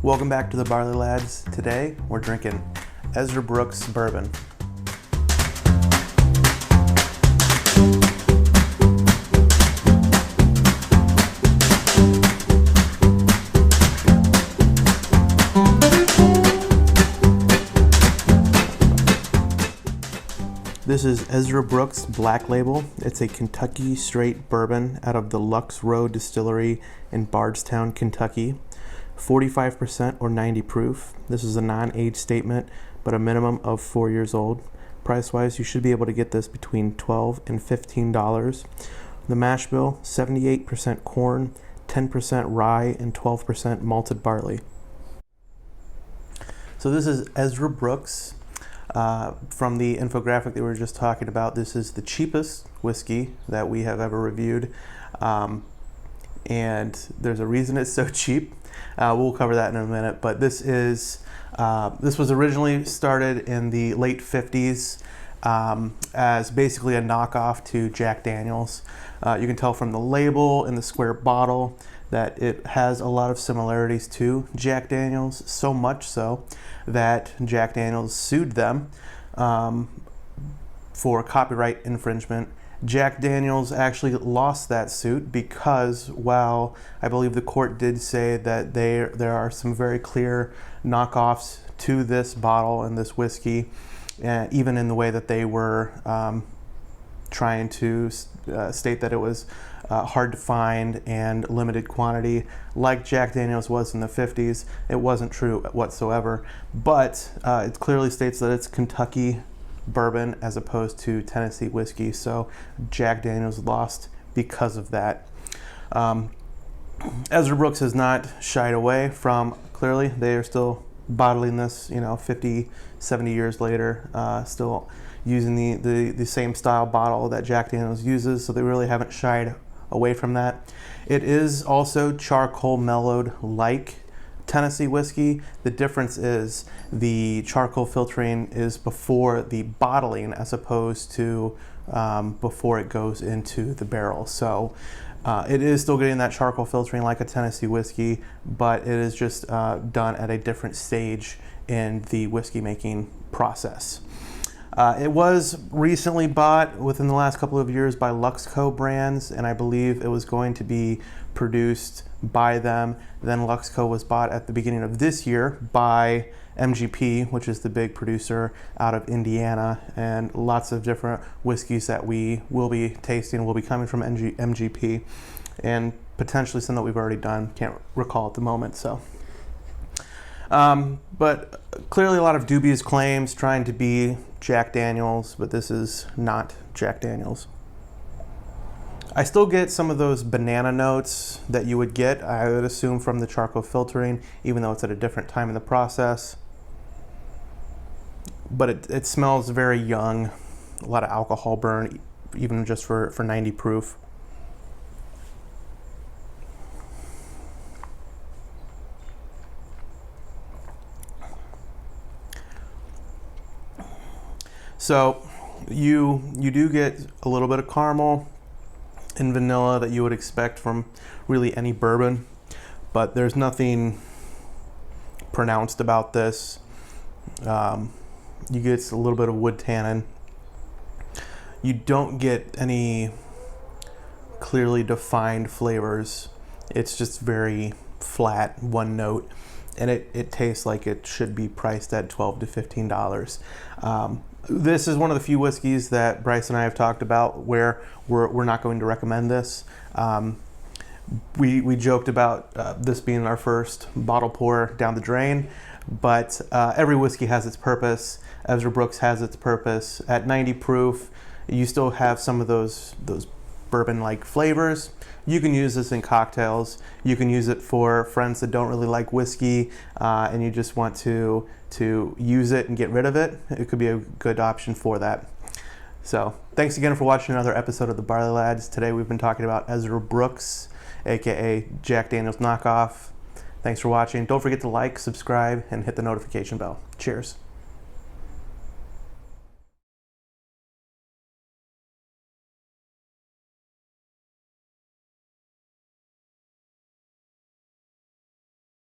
Welcome back to the Barley Lads. Today we're drinking Ezra Brooks bourbon. This is Ezra Brooks Black Label. It's a Kentucky Straight Bourbon out of the Lux Row Distillery in Bardstown, Kentucky. 45% or 90 proof. This is a non-age statement, but a minimum of 4 years old. Price-wise, you should be able to get this between $12 and $15. The mash bill, 78% corn, 10% rye, and 12% malted barley. So this is Ezra Brooks. From the infographic that we were just talking about, this is the cheapest whiskey that we have ever reviewed, and there's a reason it's so cheap. We'll cover that in a minute, but this was originally started in the late 50s as basically a knockoff to Jack Daniels. You can tell from the label and the square bottle that it has a lot of similarities to Jack Daniels, so much so that Jack Daniels sued them for copyright infringement. Jack Daniels actually lost that suit because, while I believe the court did say that there are some very clear knockoffs to this bottle and this whiskey, even in the way that they were trying to state that it was hard to find and limited quantity, like Jack Daniels was in the 50s. It wasn't true whatsoever, but it clearly states that it's Kentucky bourbon as opposed to Tennessee whiskey, so Jack Daniels lost because of that. Ezra Brooks has not shied away from, clearly they are still bottling this 50, 70 years later, still using the same style bottle that Jack Daniels uses, so they really haven't shied away from that. It is also charcoal mellowed like Tennessee whiskey. The difference is the charcoal filtering is before the bottling as opposed to before it goes into the barrel. So it is still getting that charcoal filtering like a Tennessee whiskey, but it is just done at a different stage in the whiskey making process. It was recently bought within the last couple of years by Lux Co brands, and I believe it was going to be produced by them. Then Lux Co was bought at the beginning of this year by MGP, which is the big producer out of Indiana, and lots of different whiskeys that we will be tasting will be coming from MGP, and potentially some that we've already done. Can't recall at the moment. So, but clearly a lot of dubious claims trying to be Jack Daniels, but this is not Jack Daniels. I still get some of those banana notes that you would get, I would assume, from the charcoal filtering, even though it's at a different time in the process. But it smells very young, a lot of alcohol burn, even just for 90 proof. So you do get a little bit of caramel and vanilla that you would expect from really any bourbon, but there's nothing pronounced about this. You get a little bit of wood tannin. You don't get any clearly defined flavors. It's just very flat, one note, and it tastes like it should be priced at $12 to $15. This is one of the few whiskeys that Bryce and I have talked about where we're not going to recommend this. We joked about this being our first bottle pour down the drain, but every whiskey has its purpose. Ezra Brooks has its purpose. At 90 proof, you still have some of those bourbon-like flavors. You can use this in cocktails. You can use it for friends that don't really like whiskey and you just want to use it and get rid of it. It could be a good option for that. So thanks again for watching another episode of the Barley Lads. Today we've been talking about Ezra Brooks, aka Jack Daniels knockoff. Thanks for watching. Don't forget to like, subscribe, and hit the notification bell. Cheers.